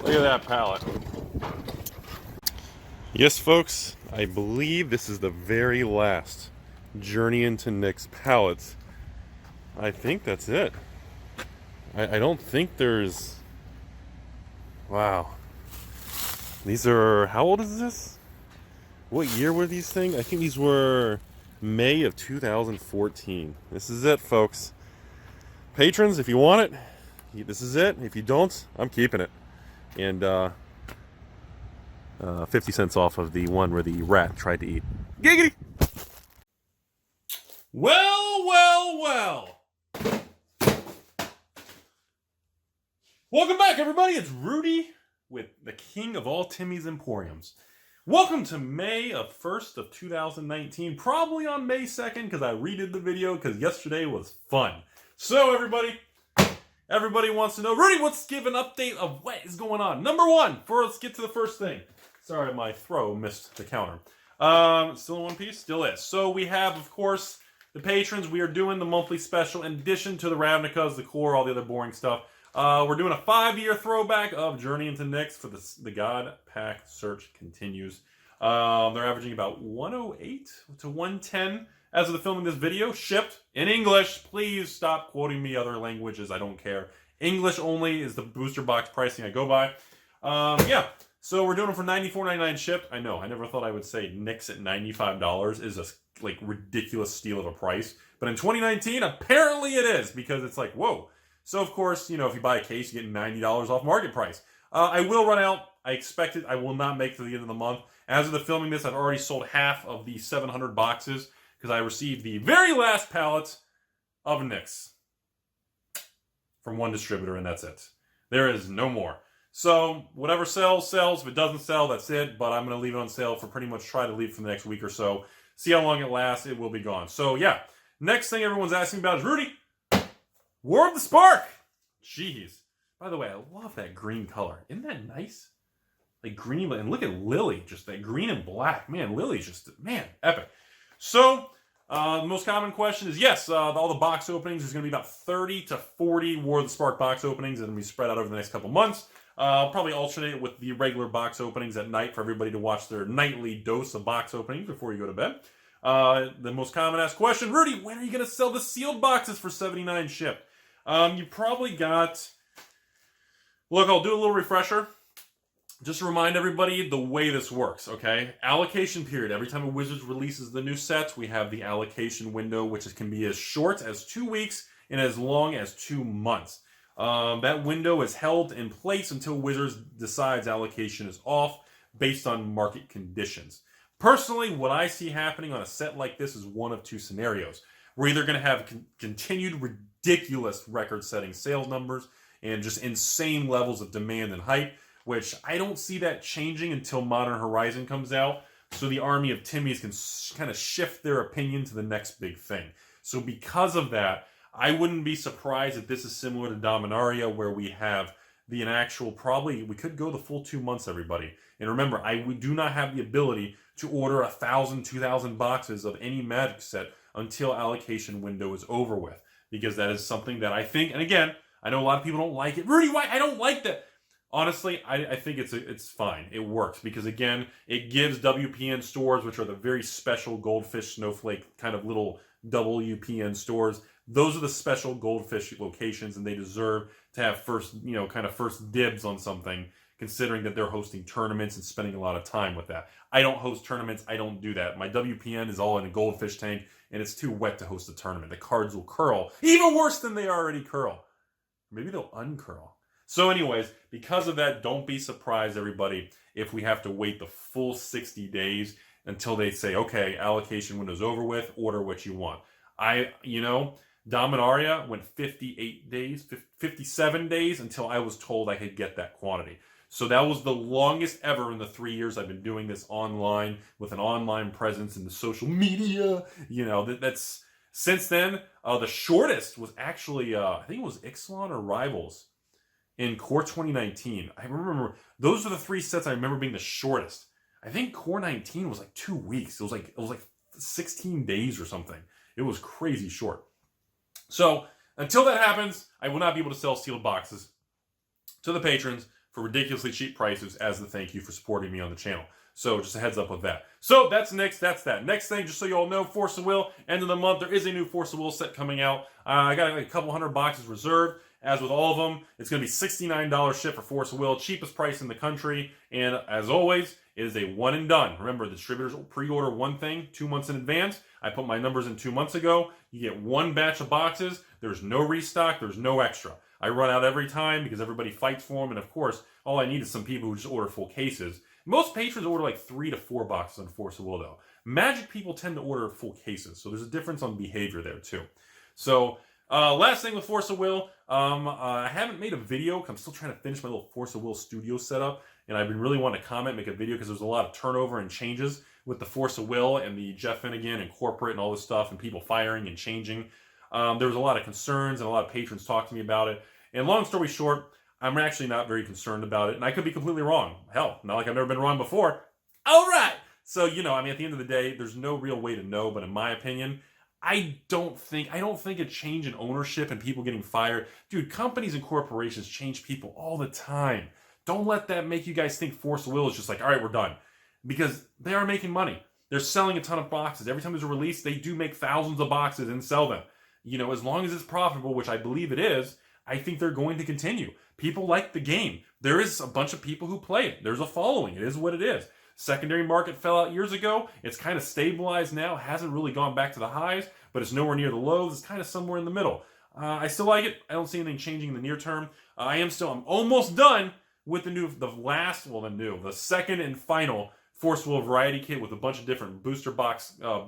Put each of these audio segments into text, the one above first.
Look at that pallet. Yes, folks, I believe this is the very last Journey into Nick's pallets. I think that's it. I don't think there's... Wow. These are... How old is this? What year were these things? I think these were May of 2014. This is it, folks. Patrons, if you want it, this is it. If you don't, I'm keeping it. And 50 cents off of the one where the rat tried to eat. Giggity! Well, well, well. Welcome back, everybody. It's Rudy with the king of all Timmy's Emporiums. Welcome to May 1st of 2019. Probably on May 2nd because I redid the video because yesterday was fun. So, everybody wants to know, Rudy, let's give an update of what is going on. Number one, let's get to the first thing. Sorry, my throw missed the counter. Still in one piece? Still is. So we have, of course, the patrons. We are doing the monthly special in addition to the Ravnicas, the core, all the other boring stuff. We're doing a 5-year throwback of Journey into Nyx for the God Pack search continues. They're averaging about 108 to 110 as of the filming this video. Shipped in English. Please stop quoting me other languages. I don't care. English only is the booster box pricing I go by. Yeah. So we're doing them for $94.99 shipped. I know. I never thought I would say Nyx at $95 is a ridiculous steal of a price. But in 2019, apparently it is because it's like, whoa. So, of course, if you buy a case, you get $90 off market price. I will run out. I expect it. I will not make it to the end of the month. As of the filming this, I've already sold half of the 700 boxes because I received the very last pallet of Nyx from one distributor, and that's it. There is no more. So, whatever sells, sells. If it doesn't sell, that's it. But I'm going to leave it on sale for pretty much try to leave for the next week or so. See how long it lasts. It will be gone. So, yeah. Next thing everyone's asking about is, Rudy, War of the Spark! Jeez. By the way, I love that green color. Isn't that nice? Like green, and look at Lily. Just that green and black. Man, Lily's just, man, epic. So, the most common question is, yes, all the box openings, there's going to be about 30 to 40 War of the Spark box openings. And we spread out over the next couple months. I'll probably alternate it with the regular box openings at night for everybody to watch their nightly dose of box openings before you go to bed. The most common asked question, Rudy, when are you going to sell the sealed boxes for $79 shipped? You probably got... Look, I'll do a little refresher. Just to remind everybody the way this works, okay? Allocation period. Every time a Wizards releases the new set, we have the allocation window, which can be as short as 2 weeks and as long as 2 months. That window is held in place until Wizards decides allocation is off based on market conditions. Personally, what I see happening on a set like this is one of two scenarios. We're either going to have continued ridiculous record-setting sales numbers and just insane levels of demand and hype, which I don't see that changing until Modern Horizon comes out, so the army of Timmys can kind of shift their opinion to the next big thing. So because of that, I wouldn't be surprised if this is similar to Dominaria, where we have the actual, probably, we could go the full 2 months, everybody. And remember, we do not have the ability to order 1,000, 2,000 boxes of any Magic set until allocation window is over with. Because that is something that I think, and again, I know a lot of people don't like it. Rudy, why? I don't like that. Honestly, I think it's fine. It works because, again, it gives WPN stores, which are the very special goldfish snowflake kind of little WPN stores, those are the special goldfish locations, and they deserve to have first dibs on something, considering that they're hosting tournaments and spending a lot of time with that. I don't host tournaments. I don't do that. My WPN is all in a goldfish tank, and it's too wet to host a tournament. The cards will curl, even worse than they already curl. Maybe they'll uncurl. So anyways, because of that, don't be surprised, everybody, if we have to wait the full 60 days until they say, okay, allocation window's over with, order what you want. Dominaria went 58 days, 57 days until I was told I could get that quantity. So that was the longest ever in the 3 years I've been doing this online with an online presence in the social media. That's since then, the shortest was actually, I think it was Ixalan or Rivals in Core 2019. I remember those are the 3 sets I remember being the shortest. I think Core 19 was like 2 weeks. It was like 16 days or something. It was crazy short. So until that happens, I will not be able to sell sealed boxes to the patrons for ridiculously cheap prices as the thank you for supporting me on the channel. So just a heads up with that. So that's that. Next thing, just so you all know, Force of Will, end of the month, there is a new Force of Will set coming out. I got like a couple hundred boxes reserved. As with all of them, it's going to be $69 ship for Force of Will, cheapest price in the country. And as always, it is a one and done. Remember, the distributors will pre-order one thing 2 months in advance. I put my numbers in 2 months ago. You get one batch of boxes. There's no restock. There's no extra. I run out every time because everybody fights for them. And of course, all I need is some people who just order full cases. Most patrons order like 3 to 4 boxes on Force of Will, though. Magic people tend to order full cases, so there's a difference on behavior there, too. So, last thing with Force of Will, I haven't made a video because I'm still trying to finish my little Force of Will studio setup, and I've been really wanting to comment, make a video, because there's a lot of turnover and changes with the Force of Will and the Jeff Finnegan and corporate and all this stuff, and people firing and changing. There was a lot of concerns, and a lot of patrons talked to me about it. And long story short, I'm actually not very concerned about it, and I could be completely wrong. Hell, not like I've never been wrong before. All right! So, you know, I mean, at the end of the day, there's no real way to know, but in my opinion, I don't think a change in ownership and people getting fired. Dude, companies and corporations change people all the time. Don't let that make you guys think Force of Will is just like, all right, we're done. Because they are making money. They're selling a ton of boxes. Every time there's a release, they do make thousands of boxes and sell them. You know, as long as it's profitable, which I believe it is, I think they're going to continue. People like the game. There is a bunch of people who play it. There's a following. It is what it is. Secondary market fell out years ago. It's kind of stabilized now. Hasn't really gone back to the highs, but it's nowhere near the lows. It's kind of somewhere in the middle. I still like it. I don't see anything changing in the near term. I'm almost done with the second and final Force Will Variety Kit with a bunch of different booster packs. Oh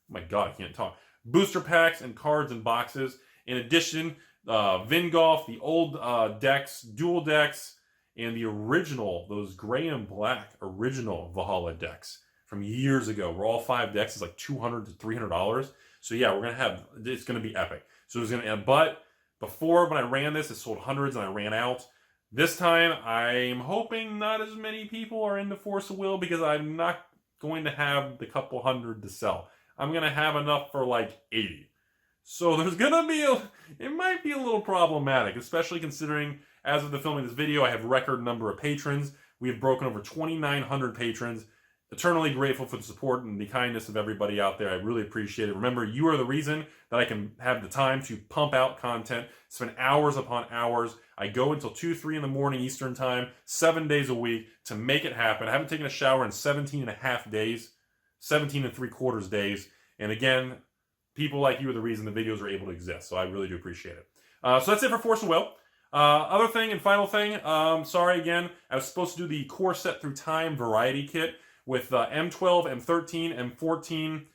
my God, I can't talk. Booster packs and cards and boxes. In addition, Vingolf, the old decks, dual decks, and the original, those gray and black original Valhalla decks from years ago, where all 5 decks is like $200 to $300. So yeah, it's gonna be epic. So but before, when I ran this, it sold hundreds and I ran out. This time, I'm hoping not as many people are into Force of Will because I'm not going to have the couple hundred to sell. I'm gonna have enough for like 80. So there's gonna be it might be a little problematic, especially considering as of the filming of this video, I have a record number of patrons. We have broken over 2,900 patrons. Eternally grateful for the support and the kindness of everybody out there. I really appreciate it. Remember, you are the reason that I can have the time to pump out content, spend hours upon hours. I go until 2, 3 in the morning Eastern time, 7 days a week to make it happen. I haven't taken a shower in 17 and a half days, 17 and 3/4 days. And again, people like you are the reason the videos are able to exist. So I really do appreciate it. So that's it for Force of Will. Other thing and final thing, sorry again, I was supposed to do the Core Set Through Time Variety Kit with M12, M13, M14,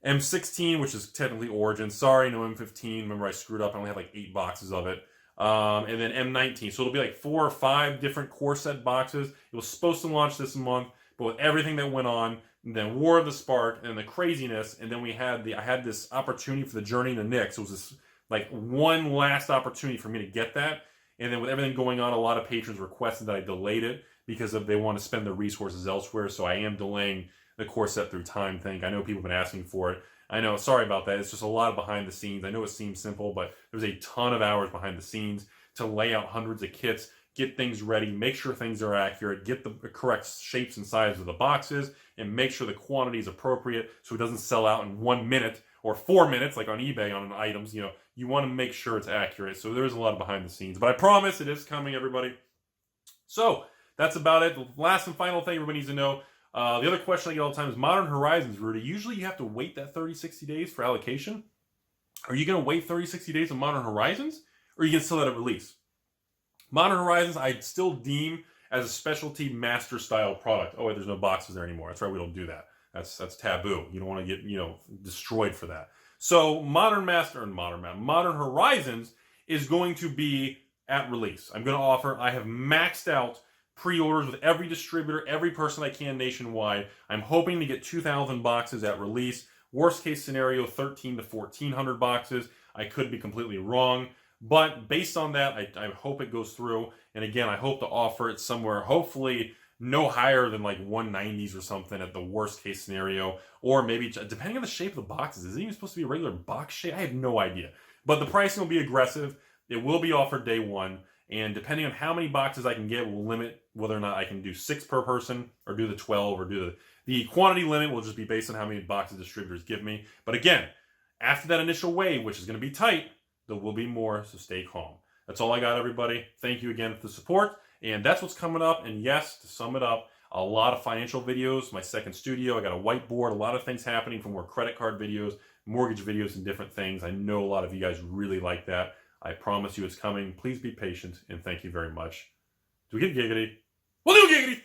M16, which is technically Origin. Sorry, no M15. Remember, I screwed up. I only had like 8 boxes of it. And then M19. So it'll be like 4 or 5 different core set boxes. It was supposed to launch this month, but with everything that went on, and then War of the Spark, and the craziness, and then I had this opportunity for the Journey to Nyx. It was this like one last opportunity for me to get that. And then with everything going on, a lot of patrons requested that I delayed it because they want to spend their resources elsewhere. So I am delaying the Core Set Through Time thing. I know people have been asking for it. I know, sorry about that. It's just a lot of behind the scenes. I know it seems simple, but there's a ton of hours behind the scenes to lay out hundreds of kits, get things ready, make sure things are accurate, get the correct shapes and sizes of the boxes, and make sure the quantity is appropriate so it doesn't sell out in 1 minute or 4 minutes like on eBay on items. You know, you want to make sure it's accurate. So there's a lot of behind the scenes, but I promise it is coming, everybody. So that's about it. The last and final thing everybody needs to know. The other question I get all the time is Modern Horizons, Rudy. Usually you have to wait that 30, 60 days for allocation. Are you going to wait 30, 60 days on Modern Horizons? Or are you going to still let it release? Modern Horizons, I still deem as a specialty master style product. Oh, wait, there's no boxes there anymore. That's right, we don't do that. That's taboo. You don't want to get, destroyed for that. So Modern Horizons is going to be at release. I'm going to offer, I have maxed out pre-orders with every distributor, every person I can nationwide. I'm hoping to get 2,000 boxes at release. Worst case scenario, 1,300 to 1,400 boxes. I could be completely wrong. But based on that, I hope it goes through. And again, I hope to offer it somewhere, hopefully no higher than like 190s or something at the worst case scenario. Or maybe, depending on the shape of the boxes, is it even supposed to be a regular box shape? I have no idea. But the pricing will be aggressive. It will be offered day one. And depending on how many boxes I can get will limit whether or not I can do 6 per person or do the 12 or do the quantity limit will just be based on how many boxes distributors give me. But again, after that initial wave, which is going to be tight, there will be more, so stay calm. That's all I got, everybody. Thank you again for the support. And that's what's coming up. And yes, to sum it up, a lot of financial videos, my second studio. I got a whiteboard, a lot of things happening for more credit card videos, mortgage videos, and different things. I know a lot of you guys really like that. I promise you it's coming. Please be patient, and thank you very much. Do we get giggity? We'll do giggity!